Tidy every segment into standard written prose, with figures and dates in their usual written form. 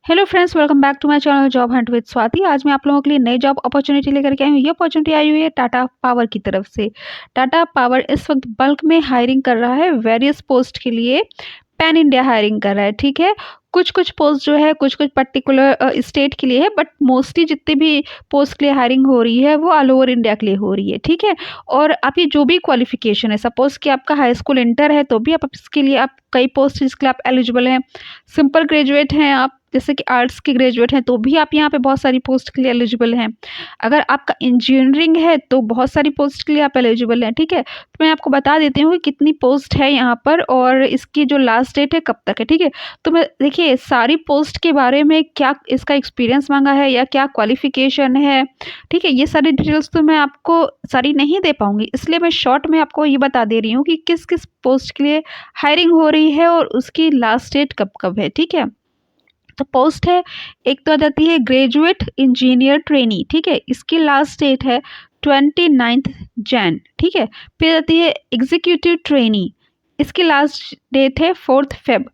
Hello friends, welcome back to my channel job hunt with Swati. आज मैं आप लोगों के लिए नई जॉब अपॉर्चुनिटी लेकर के आई हूँ। ये अपॉर्चुनिटी आई हुई है टाटा पावर की तरफ से। टाटा पावर इस वक्त बल्क में हायरिंग कर रहा है वेरियस पोस्ट के लिए। पैन इंडिया हायरिंग कर रहा है, ठीक है। कुछ कुछ पोस्ट जो है कुछ कुछ पर्टिकुलर स्टेट के लिए है, बट मोस्टली जितनी भी पोस्ट के लिए हायरिंग हो रही है वो ऑल ओवर इंडिया के लिए हो रही है, ठीक है। और आपकी जो भी क्वालिफिकेशन है, सपोज कि आपका हाई स्कूल इंटर है तो भी आप इसके लिए आप कई पोस्ट जिसके लिए आप एलिजिबल हैं। सिंपल ग्रेजुएट हैं आप, जैसे कि आर्ट्स के ग्रेजुएट हैं तो भी आप यहाँ पे बहुत सारी पोस्ट के लिए एलिजिबल हैं। अगर आपका इंजीनियरिंग है तो बहुत सारी पोस्ट के लिए आप एलिजिबल हैं, ठीक है। तो मैं आपको बता देती हूँ कि कितनी पोस्ट है यहाँ पर और इसकी जो लास्ट डेट है कब तक है, ठीक है। तो मैं देखिए सारी पोस्ट के बारे में क्या इसका एक्सपीरियंस मांगा है या क्या क्वालिफिकेशन है, ठीक है, ये सारी डिटेल्स तो मैं आपको सारी नहीं दे पाऊंगी, इसलिए मैं शॉर्ट में आपको ये बता दे रही हूँ कि किस किस पोस्ट के लिए हायरिंग हो रही है और उसकी लास्ट डेट कब कब है, ठीक है। तो पोस्ट है, एक तो आ जाती है ग्रेजुएट इंजीनियर ट्रेनी, ठीक है, इसकी लास्ट डेट है 29 जैन, ठीक है। फिर आती है एग्जीक्यूटिव ट्रेनी, इसकी लास्ट डेट है 4 फेब।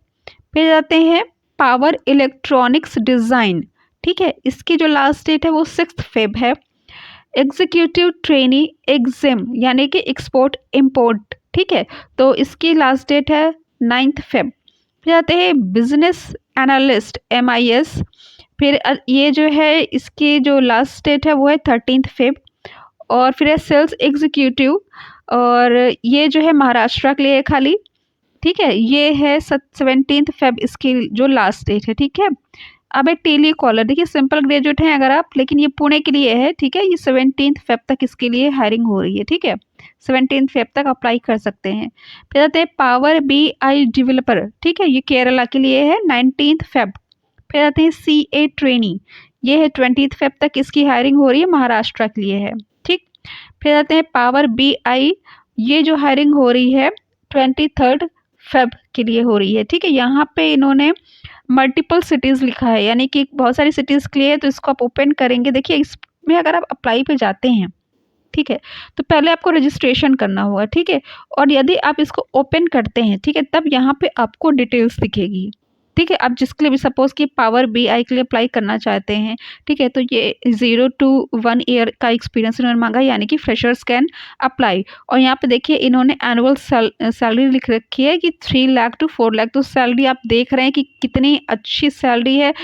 फिर जाते हैं पावर इलेक्ट्रॉनिक्स डिज़ाइन, ठीक है, इसकी जो लास्ट डेट है वो 6 फेब है। एग्जीक्यूटिव ट्रेनी एग्जिम यानी कि एक्सपोर्ट इम्पोर्ट, ठीक है, तो इसकी लास्ट डेट है 9 फेब। फिर आते हैं बिजनेस एनालिस्ट MIS, फिर ये जो है इसकी जो लास्ट डेट है वो है 13 फेब। और फिर है सेल्स एग्जीक्यूटिव, और ये जो है महाराष्ट्र के लिए है खाली, ठीक है, ये है 17 फेब इसकी जो लास्ट डेट है, ठीक है। अब एक टेली कॉलर, देखिए सिंपल ग्रेजुएट हैं अगर आप, लेकिन ये पुणे के लिए है, ठीक है। ये 17 फेब तक इसके लिए हायरिंग हो रही है, ठीक है। 17 फेब तक अप्लाई कर सकते हैं। फिर आते हैं पावर BI डेवलपर, ठीक है, ये केरला के लिए है 19 फेब। फिर आते हैं CA ट्रेनी, ये है 20 फेब तक इसकी हायरिंग हो रही है, महाराष्ट्र के लिए है, ठीक। फिर आते हैं पावर BI, ये जो हायरिंग हो रही है 23 फेब के लिए हो रही है, ठीक है। यहाँ पे इन्होंने मल्टीपल सिटीज़ लिखा है, यानी कि बहुत सारी सिटीज़ के लिए है, तो इसको आप ओपन करेंगे। देखिए इसमें अगर आप अप्लाई पे जाते हैं, ठीक है, तो पहले आपको रजिस्ट्रेशन करना होगा, ठीक है। और यदि आप इसको ओपन करते हैं, ठीक है, तब यहाँ पे आपको डिटेल्स दिखेगी, ठीक है। आप जिसके लिए भी सपोज कि पावर BI के लिए अप्लाई करना चाहते हैं, ठीक है, तो ये 0 to 1 ईयर का एक्सपीरियंस इन्होंने मांगा, यानी कि फ्रेशर्स कैन अप्लाई। और यहाँ पे देखिए इन्होंने एनुअल सैलरी लिख रखी है कि 3 लाख to 4 लाख, तो सैलरी आप देख रहे हैं कि कितनी अच्छी सैलरी है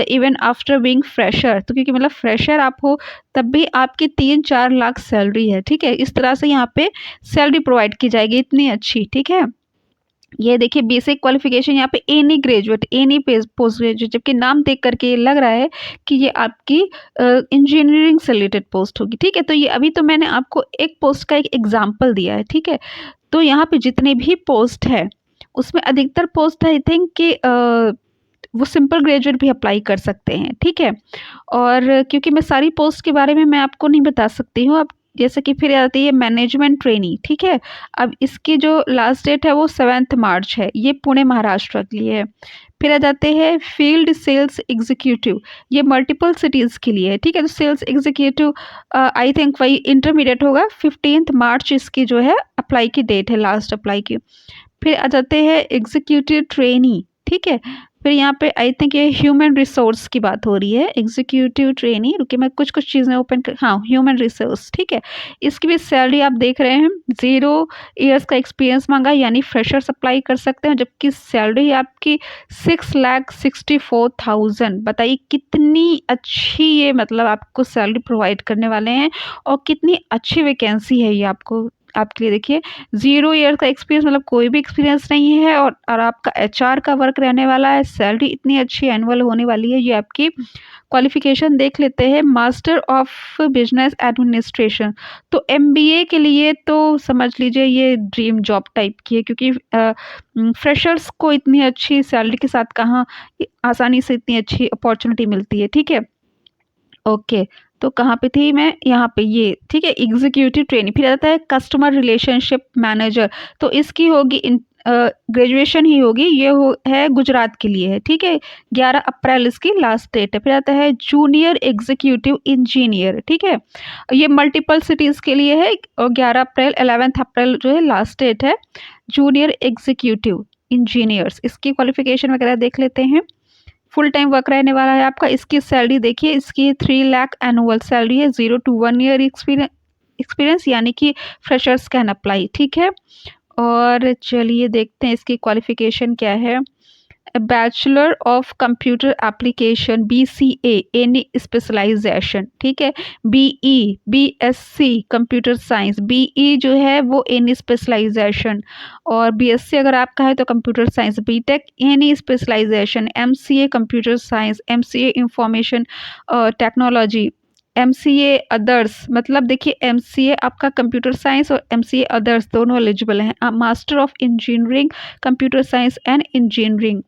इवन आफ्टर बीइंग फ्रेशर। तो क्योंकि मतलब फ्रेशर आप हो तब भी आपकी 3-4 लाख सैलरी है, ठीक है। इस तरह से यहाँ पे सैलरी प्रोवाइड की जाएगी इतनी अच्छी, ठीक है। ये देखिए बेसिक क्वालिफिकेशन यहाँ पे any graduate, any post graduate, जबकि नाम देख करके ये लग रहा है कि ये आपकी इंजीनियरिंग से रिलेटेड पोस्ट होगी, ठीक है। तो ये अभी तो मैंने आपको एक पोस्ट का एक एग्जाम्पल दिया है, ठीक है। तो यहाँ पे जितने भी पोस्ट है उसमें अधिकतर पोस्ट आई थिंक कि वो सिंपल ग्रेजुएट भी अप्लाई कर सकते हैं, ठीक है। और क्योंकि मैं सारी पोस्ट के बारे में मैं आपको नहीं बता सकती हूँ, अब जैसे कि फिर आती है मैनेजमेंट ट्रेनी, ठीक है। अब इसकी जो लास्ट डेट है वो 7 मार्च है, ये पुणे महाराष्ट्र के लिए है। फिर आ जाते हैं फील्ड सेल्स एग्जीक्यूटिव, ये मल्टीपल सिटीज़ के लिए है, ठीक है। तो सेल्स एग्जीक्यूटिव आई थिंक वही इंटरमीडिएट होगा, 15 मार्च इसकी जो है अप्लाई की डेट है, लास्ट अप्लाई की। फिर आ जाते हैं एग्जीक्यूटिव ट्रेनी, ठीक है। फिर यहाँ पे आई थिंक ये ह्यूमन रिसोर्स की बात हो रही है, एग्जीक्यूटिव ट्रेनी, रुकिए मैं कुछ कुछ चीज़ें ओपन कर, हाँ ह्यूमन रिसोर्स, ठीक है। इसकी भी सैलरी आप देख रहे हैं 0 ईयर्स का एक्सपीरियंस मांगा, यानी फ्रेशर्स अप्लाई कर सकते हैं, जबकि सैलरी आपकी 6,64,000। बताइए कितनी अच्छी ये मतलब आपको सैलरी प्रोवाइड करने वाले हैं और कितनी अच्छी वैकेंसी है ये आपको, आपके लिए। देखिए 0 ईयर का एक्सपीरियंस मतलब कोई भी एक्सपीरियंस नहीं है, और आपका HR का वर्क रहने वाला है, सैलरी इतनी अच्छी एनुअल होने वाली है। ये आपकी क्वालिफिकेशन देख लेते हैं, मास्टर ऑफ बिजनेस एडमिनिस्ट्रेशन। तो MBA के लिए तो समझ लीजिए ये ड्रीम जॉब टाइप की है, क्योंकि फ्रेशर्स को इतनी अच्छी सैलरी के साथ कहाँ आसानी से इतनी अच्छी अपॉर्चुनिटी मिलती है, ठीक है। ओके, तो कहाँ पे थी मैं, यहाँ पे ये, ठीक है, एग्जीक्यूटिव ट्रेनिंग। फिर आता है कस्टमर रिलेशनशिप मैनेजर, तो इसकी होगी ग्रेजुएशन ही होगी, ये है गुजरात के लिए है, ठीक है। 11 अप्रैल इसकी लास्ट डेट है। फिर आता है जूनियर एग्जीक्यूटिव इंजीनियर, ठीक है, ये मल्टीपल सिटीज़ के लिए है, और 11 अप्रैल 11 अप्रैल जो है लास्ट डेट है जूनियर एग्जीक्यूटिव इंजीनियर्स। इसकी क्वालिफिकेशन वगैरह देख लेते हैं। फुल टाइम वर्क रहने वाला है आपका। इसकी सैलरी देखिए, इसकी 3 लाख एनुअल सैलरी है, 0 to 1 ईयर एक्सपीरियंस यानी कि फ्रेशर्स कैन अप्लाई, ठीक है। और चलिए देखते हैं इसकी क्वालिफिकेशन क्या है। Bachelor of computer application BCA any specialisation, ठीक है। BE BSc computer science, BE जो है वो एनी स्पेशलाइजेशन, और BSc अगर आपका है तो computer science, BTech any specialisation, MCA computer science, MCA information technology, MCA others, मतलब देखिए MCA आपका कंप्यूटर साइंस और MCA अदर्स दोनों एलिजिबल हैं। Master of engineering computer science and engineering,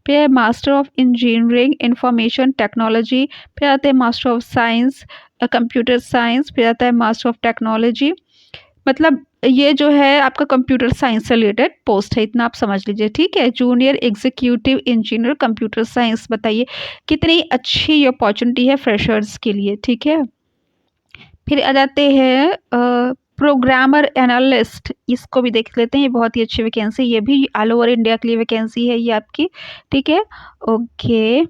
फिर master of engineering information technology, फिर आते हैं master of science computer science, फिर आता है मास्टर ऑफ टेक्नोलॉजी। मतलब ये जो है आपका कंप्यूटर साइंस से रिलेटेड पोस्ट है, इतना आप समझ लीजिए, ठीक है। Junior executive engineer computer science, बताइए कितनी अच्छी ये अपॉर्चुनिटी है फ्रेशर्स के लिए, ठीक है। फिर आ जाते हैं प्रोग्रामर एनालिस्ट, इसको भी देख लेते हैं। ये बहुत ही अच्छी वैकेंसी, ये भी ऑल ओवर इंडिया के लिए वैकेंसी है ये आपकी, ठीक है। ओके,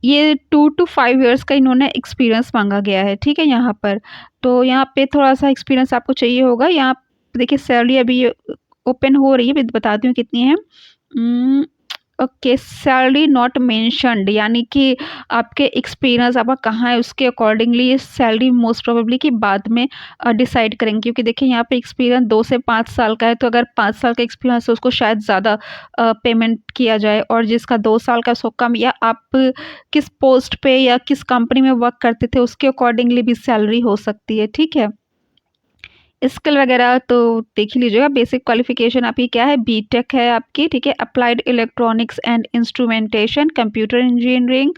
ये 2 to 5 इयर्स का इन्होंने एक्सपीरियंस मांगा गया है, ठीक है। यहाँ पर तो यहाँ पे थोड़ा सा एक्सपीरियंस आपको चाहिए होगा। यहाँ देखिए सैलरी अभी ओपन हो रही है, मैं बताती हूँ कितनी है। ओके, सैलरी नॉट मेंशन्ड, यानी कि आपके एक्सपीरियंस आपका कहाँ है उसके अकॉर्डिंगली ये सैलरी मोस्ट प्रोबेबली कि बाद में डिसाइड करेंगे, क्योंकि देखिए यहाँ पे एक्सपीरियंस 2 से 5 साल का है, तो अगर 5 साल का एक्सपीरियंस है उसको शायद ज़्यादा पेमेंट किया जाए, और जिसका 2 साल का उसको कम, या आप किस पोस्ट पे या किस कंपनी में वर्क करते थे उसके अकॉर्डिंगली भी सैलरी हो सकती है, ठीक है। स्किल वगैरह तो देख ही लीजिएगा। बेसिक क्वालिफिकेशन आपकी क्या है, बीटेक है आपकी, ठीक है। Applied electronics and instrumentation computer engineering,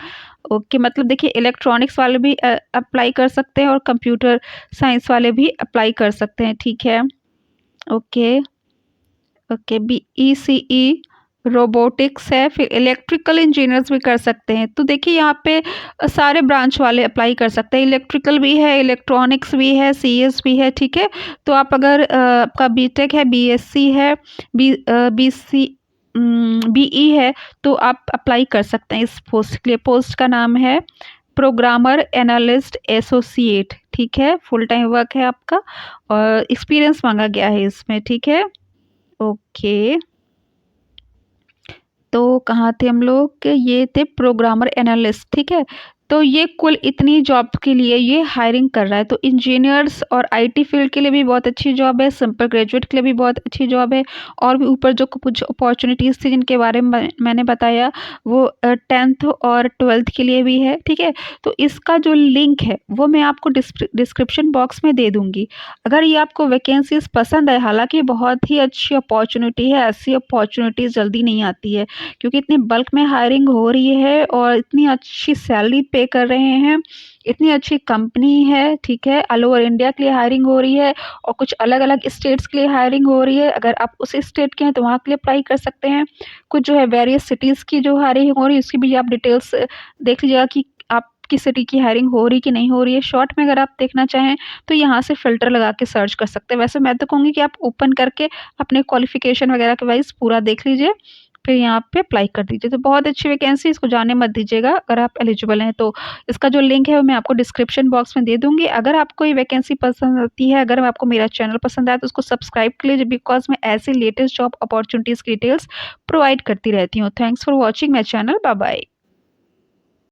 okay. मतलब देखिए इलेक्ट्रॉनिक्स वाले भी अप्लाई कर सकते हैं और कंप्यूटर साइंस वाले भी अप्लाई कर सकते हैं, ठीक है। ओके ओके, BECE रोबोटिक्स है, फिर इलेक्ट्रिकल इंजीनियर्स भी कर सकते हैं। तो देखिए यहाँ पे सारे ब्रांच वाले अप्लाई कर सकते हैं, इलेक्ट्रिकल भी है, इलेक्ट्रॉनिक्स भी है, CS भी है, ठीक है। तो आप अगर आपका बीटेक है, BSc है, BC BE है, तो आप अप्लाई कर सकते हैं इस पोस्ट के लिए। पोस्ट का नाम है प्रोग्रामर एनालिस्ट एसोसिएट, ठीक है। फुल टाइम वर्क है आपका और एक्सपीरियंस मांगा गया है इसमें, ठीक है। ओके, तो कहाँ थे हम लोग, ये थे प्रोग्रामर एनालिस्ट, ठीक है। तो ये कुल इतनी जॉब के लिए ये हायरिंग कर रहा है। तो इंजीनियर्स और IT फील्ड के लिए भी बहुत अच्छी जॉब है, सिंपल ग्रेजुएट के लिए भी बहुत अच्छी जॉब है, और भी ऊपर जो कुछ अपॉर्चुनिटीज़ थी जिनके बारे में मैंने बताया वो 10th और 12th के लिए भी है, ठीक है। तो इसका जो लिंक है वो मैं आपको डिस्क्रिप्शन बॉक्स में दे दूँगी। अगर ये आपको वैकेंसीज पसंद है, हालाँकि बहुत ही अच्छी अपॉर्चुनिटी है, ऐसी अपॉर्चुनिटीज़ जल्दी नहीं आती है, क्योंकि इतनी बल्क में हायरिंग हो रही है और इतनी अच्छी सैलरी पे कर रहे हैं, इतनी अच्छी कंपनी है, ठीक है। ऑल ओवर इंडिया के लिए हायरिंग हो रही है और कुछ अलग अलग स्टेट्स के लिए हायरिंग हो रही है। अगर आप उस स्टेट के हैं तो वहाँ के लिए अप्लाई कर सकते हैं। कुछ जो है वेरियस सिटीज़ की जो हायरिंग हो रही है उसकी भी आप डिटेल्स देख लीजिएगा कि आपकी सिटी की हायरिंग हो रही कि नहीं हो रही है। शॉर्ट में अगर आप देखना चाहें तो यहाँ से फ़िल्टर लगा के सर्च कर सकते हैं। वैसे मैं तो कहूँगी कि आप ओपन करके अपने क्वालिफ़िकेशन वगैरह के वाइज़ पूरा देख लीजिए, फिर यहाँ पे अप्लाई कर दीजिए। तो बहुत अच्छी वैकेंसी, इसको जाने मत दीजिएगा। अगर आप एलिजिबल हैं तो इसका जो लिंक है वो मैं आपको डिस्क्रिप्शन बॉक्स में दे दूँगी। अगर आपको ये वैकेंसी पसंद आती है, अगर आपको मेरा चैनल पसंद आया तो उसको सब्सक्राइब कर लीजिए, बिकॉज़ मैं ऐसी लेटेस्ट जॉब अपॉर्चुनिटीज़ की डिटेल्स प्रोवाइड करती रहती हूँ। Thanks for watching my channel. Bye bye.